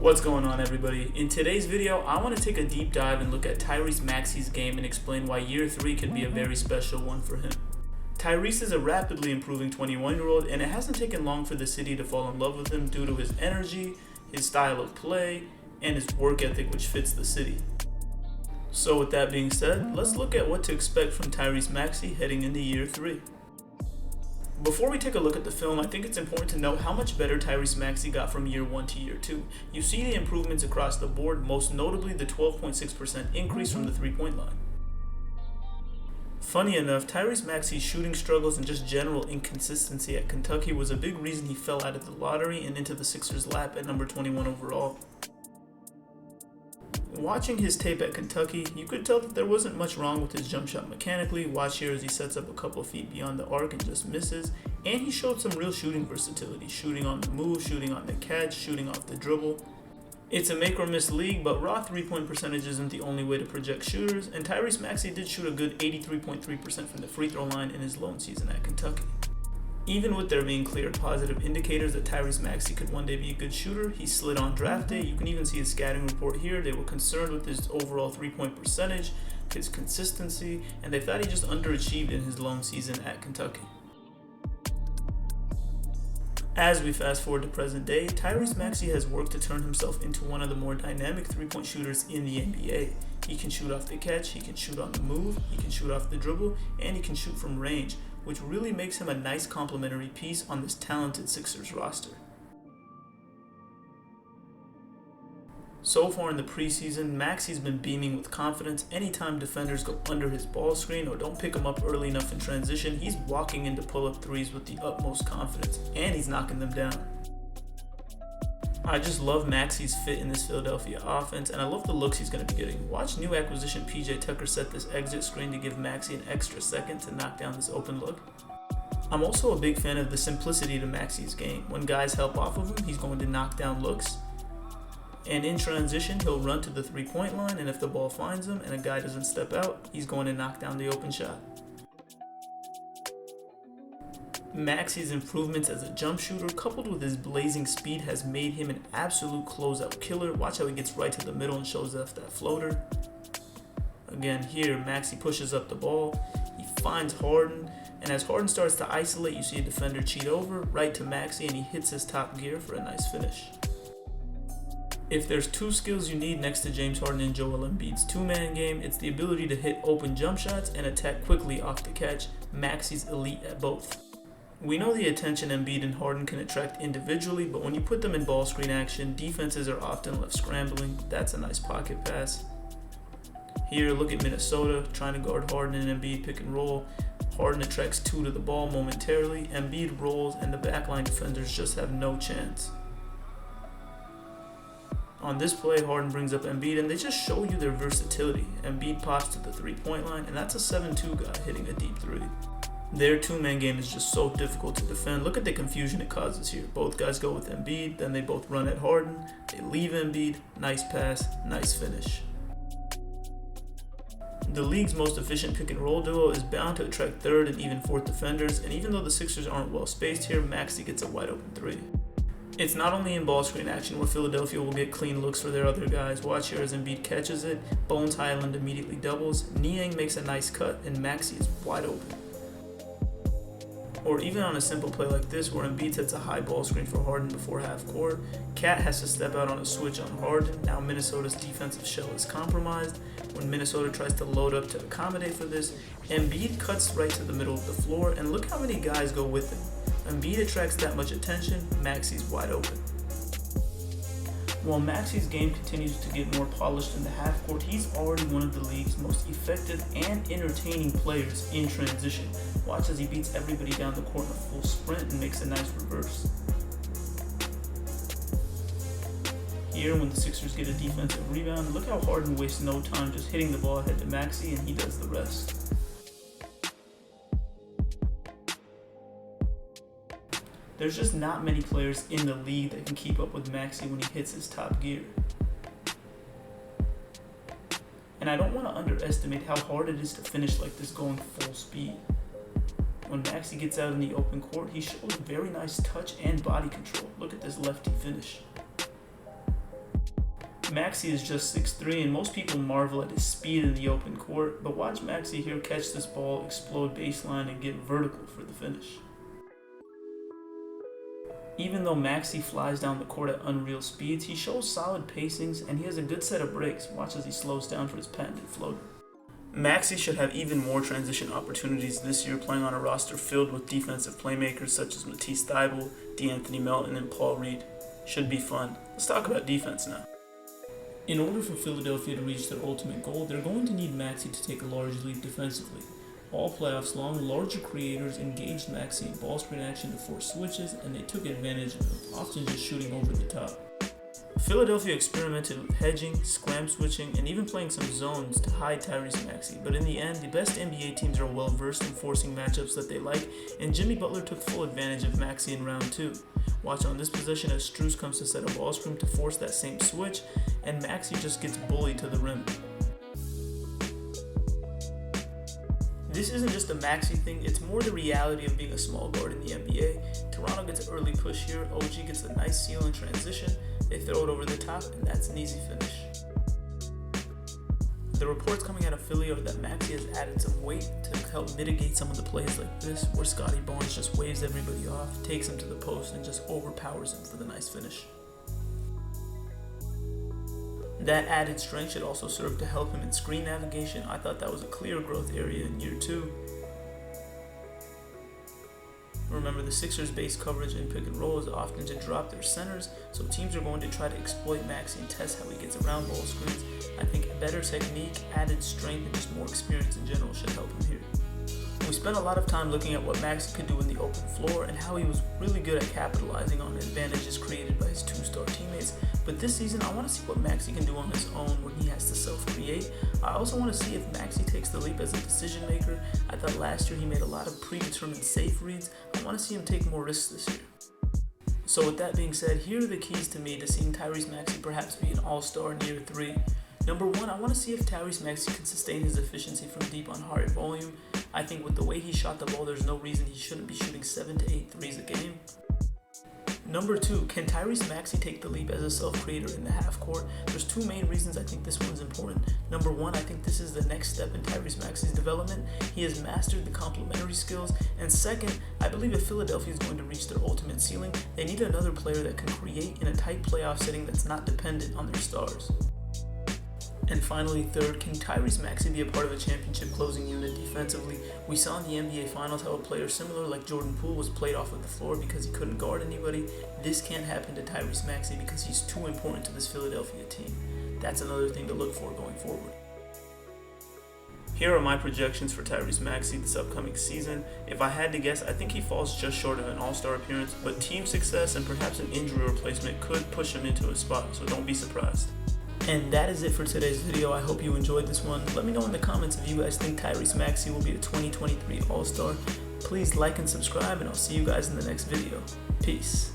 What's going on, everybody? In today's video, I want to take a deep dive and look at Tyrese Maxey's game and explain why year 3 could be a very special one for him. Tyrese is a rapidly improving 21-year-old, and it hasn't taken long for the city to fall in love with him due to his energy, his style of play, and his work ethic, which fits the city. So with that being said, let's look at what to expect from Tyrese Maxey heading into year 3. Before we take a look at the film, I think it's important to note how much better Tyrese Maxey got from year 1 to year 2. You see the improvements across the board, most notably the 12.6% increase from the 3-point line. Funny enough, Tyrese Maxey's shooting struggles and just general inconsistency at Kentucky was a big reason he fell out of the lottery and into the Sixers' lap at number 21 overall. Watching his tape at Kentucky, you could tell that there wasn't much wrong with his jump shot mechanically. Watch here as he sets up a couple feet beyond the arc and just misses, and he showed some real shooting versatility, shooting on the move, shooting on the catch, shooting off the dribble. It's a make or miss league, but raw 3-point percentage isn't the only way to project shooters, and Tyrese Maxey did shoot a good 83.3% from the free throw line in his lone season at Kentucky. Even with there being clear positive indicators that Tyrese Maxey could one day be a good shooter, he slid on draft day. You can even see his scouting report here. They were concerned with his overall 3-point percentage, his consistency, and they thought he just underachieved in his lone season at Kentucky. As we fast forward to present day, Tyrese Maxey has worked to turn himself into one of the more dynamic 3-point shooters in the NBA. He can shoot off the catch, he can shoot on the move, he can shoot off the dribble, and he can shoot from range, which really makes him a nice complementary piece on this talented Sixers roster. So far in the preseason, Maxey's been beaming with confidence. Anytime defenders go under his ball screen or don't pick him up early enough in transition, he's walking into pull-up threes with the utmost confidence, and he's knocking them down. I just love Maxey's fit in this Philadelphia offense, and I love the looks he's going to be getting. Watch new acquisition PJ Tucker set this exit screen to give Maxey an extra second to knock down this open look. I'm also a big fan of the simplicity to Maxey's game. When guys help off of him, he's going to knock down looks. And in transition, he'll run to the 3-point line, and if the ball finds him and a guy doesn't step out, he's going to knock down the open shot. Maxey's improvements as a jump shooter, coupled with his blazing speed, has made him an absolute closeout killer. Watch how he gets right to the middle and shows off that floater. Again, here, Maxey pushes up the ball. He finds Harden, and as Harden starts to isolate, you see a defender cheat over, right to Maxey, and he hits his top gear for a nice finish. If there's two skills you need next to James Harden and Joel Embiid's two-man game, it's the ability to hit open jump shots and attack quickly off the catch. Maxey's elite at both. We know the attention Embiid and Harden can attract individually, but when you put them in ball screen action, defenses are often left scrambling. That's a nice pocket pass. Here, look at Minnesota trying to guard Harden and Embiid pick and roll. Harden attracts 2 to the ball momentarily. Embiid rolls, and the backline defenders just have no chance. On this play, Harden brings up Embiid, and they just show you their versatility. Embiid pops to the 3-point line, and that's a 7-2 guy hitting a deep 3. Their two-man game is just so difficult to defend. Look at the confusion it causes here. Both guys go with Embiid, then they both run at Harden. They leave Embiid. Nice pass, nice finish. The league's most efficient pick-and-roll duo is bound to attract third and even fourth defenders, and even though the Sixers aren't well spaced here, Maxey gets a wide-open 3. It's not only in ball screen action where Philadelphia will get clean looks for their other guys. Watch here as Embiid catches it. Bones Highland immediately doubles. Niang makes a nice cut, and Maxey is wide open. Or even on a simple play like this where Embiid sets a high ball screen for Harden before half court, Cat has to step out on a switch on Harden. Now Minnesota's defensive shell is compromised. When Minnesota tries to load up to accommodate for this, Embiid cuts right to the middle of the floor, and look how many guys go with him. Embiid attracts that much attention, Maxey's wide open. While Maxey's game continues to get more polished in the half court, he's already one of the league's most effective and entertaining players in transition. Watch as he beats everybody down the court in a full sprint and makes a nice reverse. Here, when the Sixers get a defensive rebound, look how Harden wastes no time just hitting the ball ahead to Maxey, and he does the rest. There's just not many players in the league that can keep up with Maxey when he hits his top gear. And I don't want to underestimate how hard it is to finish like this going full speed. When Maxey gets out in the open court, he shows very nice touch and body control. Look at this lefty finish. Maxey is just 6'3", and most people marvel at his speed in the open court, but watch Maxey here catch this ball, explode baseline, and get vertical for the finish. Even though Maxey flies down the court at unreal speeds, he shows solid pacings, and he has a good set of breaks. Watch as he slows down for his patented floater. Maxey should have even more transition opportunities this year, playing on a roster filled with defensive playmakers such as Matisse Thybulle, D'Anthony Melton, and Paul Reed. Should be fun. Let's talk about defense now. In order for Philadelphia to reach their ultimate goal, they're going to need Maxey to take a large lead defensively. All playoffs long, larger creators engaged Maxey in ball screen action to force switches, and they took advantage of him, often just shooting over the top. Philadelphia experimented with hedging, scram switching, and even playing some zones to hide Tyrese Maxey, but in the end, the best NBA teams are well versed in forcing matchups that they like, and Jimmy Butler took full advantage of Maxey in round 2. Watch on this possession as Strus comes to set a ball screen to force that same switch, and Maxey just gets bullied to the rim. This isn't just a Maxey thing, it's more the reality of being a small guard in the NBA. Toronto gets an early push here, OG gets a nice steal in transition, they throw it over the top, and that's an easy finish. The reports coming out of Philly are that Maxey has added some weight to help mitigate some of the plays like this, where Scotty Barnes just waves everybody off, takes him to the post, and just overpowers him for the nice finish. That added strength should also serve to help him in screen navigation. I thought that was a clear growth area in year 2. Remember, the Sixers' base coverage in pick and roll is often to drop their centers, so teams are going to try to exploit Maxey and test how he gets around ball screens. I think better technique, added strength, and just more experience in general should help him here. We spent a lot of time looking at what Maxey could do in the open floor and how he was really good at capitalizing on the advantages created by his 2-star teammates. But this season, I want to see what Maxey can do on his own when he has to self-create. I also want to see if Maxey takes the leap as a decision maker. I thought last year he made a lot of predetermined safe reads. I want to see him take more risks this year. So with that being said, here are the keys to me to seeing Tyrese Maxey perhaps be an all-star in year 3. Number 1, I want to see if Tyrese Maxey can sustain his efficiency from deep on high volume. I think with the way he shot the ball, there's no reason he shouldn't be shooting 7 to 8 threes a game. Number 2, can Tyrese Maxey take the leap as a self-creator in the half court? There's 2 main reasons I think this one's important. Number 1, I think this is the next step in Tyrese Maxey's development. He has mastered the complementary skills. And second, I believe if Philadelphia is going to reach their ultimate ceiling, they need another player that can create in a tight playoff setting that's not dependent on their stars. And finally, third, can Tyrese Maxey be a part of a championship closing unit defensively? We saw in the NBA Finals how a player similar like Jordan Poole was played off of the floor because he couldn't guard anybody. This can't happen to Tyrese Maxey because he's too important to this Philadelphia team. That's another thing to look for going forward. Here are my projections for Tyrese Maxey this upcoming season. If I had to guess, I think he falls just short of an all-star appearance, but team success and perhaps an injury replacement could push him into a spot, so don't be surprised. And that is it for today's video. I hope you enjoyed this one. Let me know in the comments if you guys think Tyrese Maxey will be a 2023 All-Star. Please like and subscribe, and I'll see you guys in the next video. Peace.